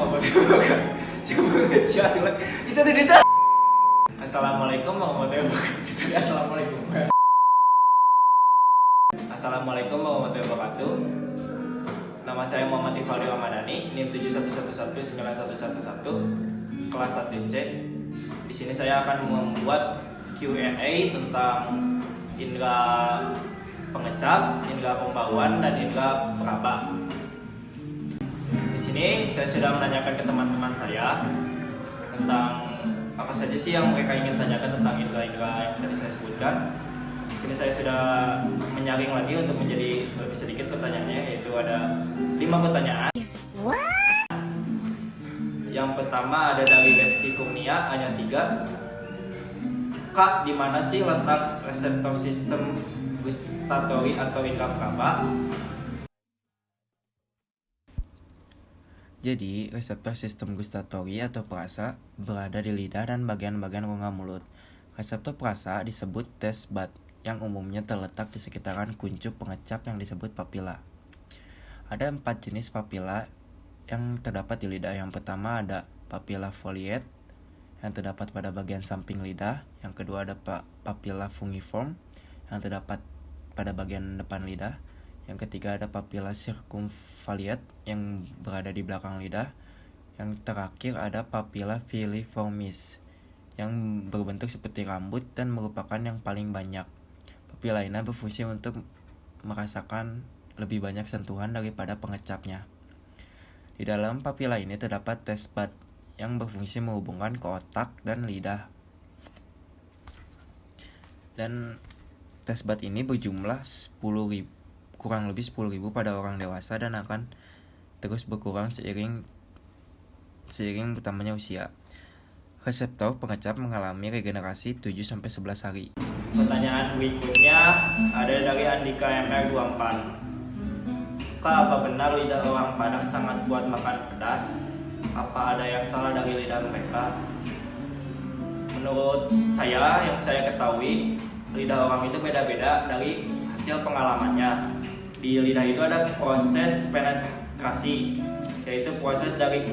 warahmatullahi wabarakatuh. Bisa tidak? Assalamualaikum warahmatullahi wabarakatuh. Assalamualaikum warahmatullahi wabarakatuh. Nama saya Muhammad Ifaldi Ramadhani, NIM 71119111, kelas 1C. Di sini saya akan membuat Q&A tentang indera pengecap, indera pembauan, dan indera peraba. Di sini saya sudah menanyakan ke teman-teman saya tentang apa saja sih yang mereka ingin tanyakan tentang indera-indera yang tadi saya sebutkan. Di sini saya sudah menyaring lagi untuk menjadi lebih sedikit pertanyaannya, yaitu ada 5 pertanyaan. Yang pertama ada dari Reski Kurnia, hanya 3. Kak, di mana sih letak reseptor sistem gustatory atau indera peraba? Jadi, reseptor sistem gustatory atau perasa berada di lidah dan bagian-bagian rongga mulut. Reseptor perasa disebut taste bud, yang umumnya terletak di sekitaran kuncup pengecap yang disebut papila. Ada 4 jenis papila yang terdapat di lidah. Yang pertama ada papila foliate yang terdapat pada bagian samping lidah. Yang kedua ada papila fungiform yang terdapat pada bagian depan lidah. Yang ketiga ada papila circumfoliate yang berada di belakang lidah. Yang terakhir ada papila filiformis yang berbentuk seperti rambut dan merupakan yang paling banyak. Papila ini berfungsi untuk merasakan lebih banyak sentuhan daripada pengecapnya. Di dalam papila ini terdapat taste bud yang berfungsi menghubungkan ke otak dan lidah. Dan taste bud ini berjumlah kurang lebih 10.000 pada orang dewasa dan akan terus berkurang seiring bertambahnya usia. Reseptor pengecap mengalami regenerasi 7-11 hari. Pertanyaan berikutnya ada dari Andika MR24. Kak, apa benar lidah orang Padang sangat kuat makan pedas? Apa ada yang salah dari lidah mereka? Menurut saya, yang saya ketahui, lidah orang itu beda-beda dari hasil pengalamannya. Di lidah itu ada proses penetrasi, yaitu proses dari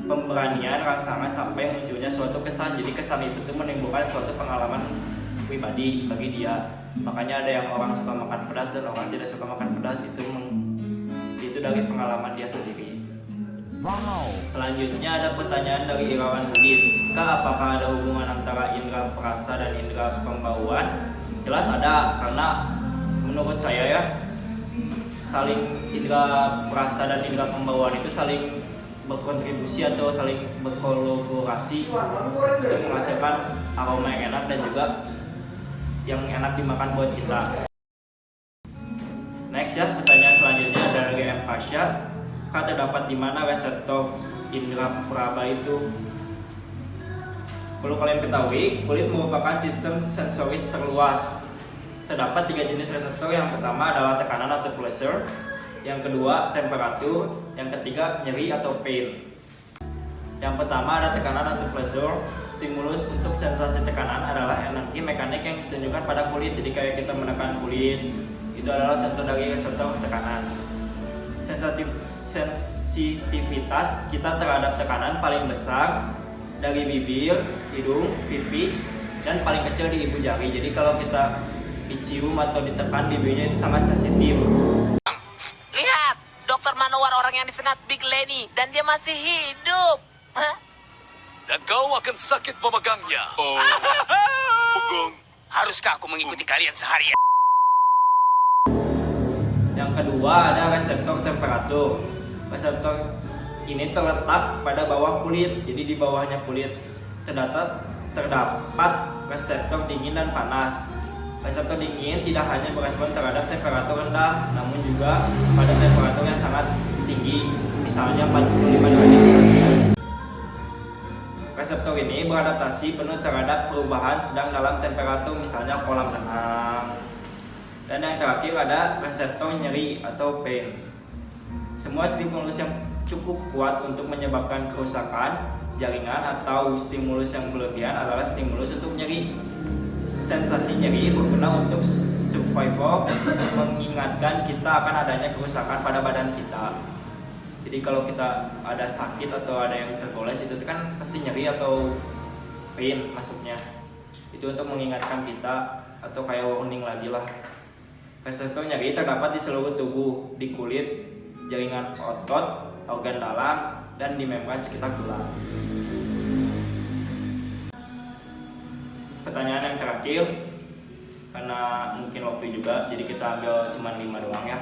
pemberanian rangsangan sampai munculnya suatu kesan. Jadi kesan itu tuh menimbulkan suatu pengalaman pribadi bagi dia. Makanya ada yang orang suka makan pedas dan orang tidak suka makan pedas, itu dari pengalaman dia sendiri. Wow. Selanjutnya ada pertanyaan dari Irawan Budis. Kak, apakah ada hubungan antara indera perasa dan indera pembauan? Jelas ada, karena menurut saya ya, saling indera perasa dan indera pembauan itu saling berkontribusi atau saling berkolaborasi untuk menghasilkan aroma yang enak dan juga yang enak dimakan buat kita. Next ya, pertanyaan selanjutnya dari M. Pasha. Kak, terdapat di mana reseptor indera peraba itu? Perlu kalian ketahui, kulit merupakan sistem sensoris terluas. Terdapat 3 jenis reseptor. Yang pertama adalah tekanan atau pleasure, yang kedua temperatur, yang ketiga nyeri atau pain. Yang pertama ada tekanan atau pleasure. Stimulus untuk sensasi tekanan adalah energi mekanik yang ditunjukkan pada kulit. Jadi kayak kita menekan kulit, itu adalah contoh dari reseptor tekanan. Sensitivitas kita terhadap tekanan paling besar dari bibir, hidung, pipi, dan paling kecil di ibu jari. Jadi kalau kita dicium atau ditekan bibirnya itu sangat sensitif. Lihat, Dokter Manowar orang yang disengat Big Lenny dan dia masih hidup. Hah? Dan kau akan sakit memegangnya. Oh, Pugong. Haruskah aku mengikuti kalian seharian? Yang kedua ada reseptor temperatur. Reseptor ini terletak pada bawah kulit. Jadi di bawahnya kulit terdapat reseptor dingin dan panas. Reseptor dingin tidak hanya berespon terhadap temperatur rendah, namun juga pada temperatur yang sangat tinggi, misalnya 45 derajat Celcius. Reseptor ini beradaptasi penuh terhadap perubahan sedang dalam temperatur, misalnya kolam renang. Dan yang terakhir ada reseptor nyeri atau pain. Semua stimulus yang cukup kuat untuk menyebabkan kerusakan jaringan atau stimulus yang berlebihan adalah stimulus untuk nyeri. Sensasi nyeri berguna untuk survival, mengingatkan kita akan adanya kerusakan pada badan kita. Jadi kalau kita ada sakit atau ada yang tergoles itu kan pasti nyeri atau pain masuknya. Itu untuk mengingatkan kita atau kayak warning lagi lah. Reseptor nyeri terdapat di seluruh tubuh, di kulit, jaringan otot, organ dalam, dan di membran sekitar tulang. Pertanyaan yang terakhir, karena mungkin waktu juga, jadi kita ambil cuma 5 doang ya.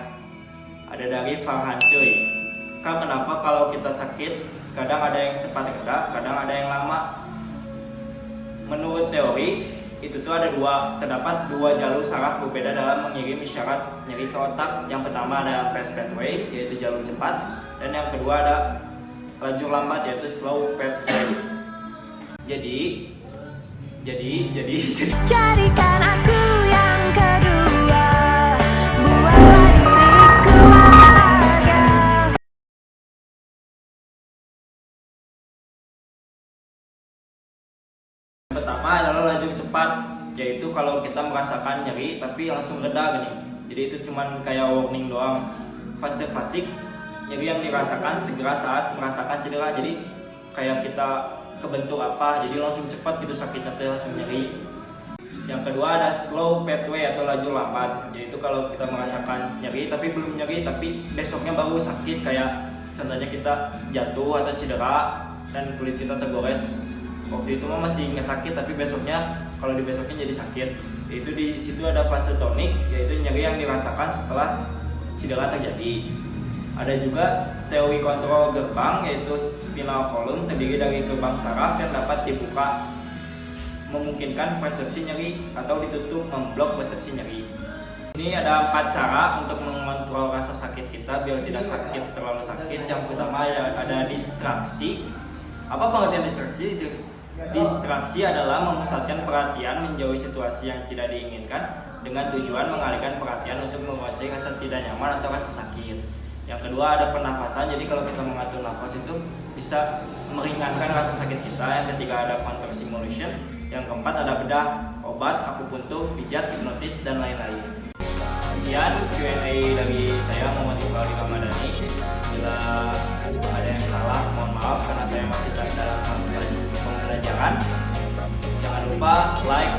Ada dari Farhan Cuy. Kak, kenapa kalau kita sakit kadang ada yang cepat reda, kadang ada yang lama? Menurut teori itu tuh terdapat dua jalur saraf berbeda dalam mengirim isyarat nyeri ke otak. Yang pertama ada fast pathway, yaitu jalur cepat, dan yang kedua ada lajur lambat, yaitu slow pathway. Jadi Jadikan aku yang kedua, buatlah diriku bahagia. pertama adalah lajur cepat, yaitu kalau kita merasakan nyeri tapi langsung reda gini. Jadi itu cuman kayak warning doang. Fase fasik, nyeri yang dirasakan segera saat merasakan cedera. Jadi kayak kita kebentuk apa, jadi langsung cepat gitu sakitnya langsung nyeri. Yang kedua ada slow pathway atau lajur lambat, yaitu kalau kita merasakan nyeri tapi belum nyeri tapi besoknya baru sakit, kayak contohnya kita jatuh atau cedera dan kulit kita tergores. Waktu itu mah masih nggak sakit tapi besoknya kalau di besoknya jadi sakit. Itu di situ ada fase tonik, yaitu nyeri yang dirasakan setelah cedera terjadi. Ada juga teori kontrol gerbang, yaitu spinal column, terdiri dari gerbang saraf yang dapat dibuka memungkinkan persepsi nyeri atau ditutup memblok persepsi nyeri. Ini ada 4 cara untuk mengontrol rasa sakit kita biar tidak sakit terlalu sakit. Yang pertama ada distraksi. Apa pengertian distraksi? Distraksi adalah memusatkan perhatian menjauhi situasi yang tidak diinginkan dengan tujuan mengalihkan perhatian untuk menguasai rasa tidak nyaman atau rasa sakit. Yang kedua ada pernapasan, jadi kalau kita mengatur nafas itu bisa meringankan rasa sakit kita. Yang ketiga ada counter simulation. Yang keempat ada bedah, obat, akupuntur, pijat, hipnotis, dan lain-lain. Sekian Q&A dari saya, Muhammad Iqbal Ramadhani. Bila ada yang salah, mohon maaf karena saya masih dalam pembelajaran. Jangan lupa like,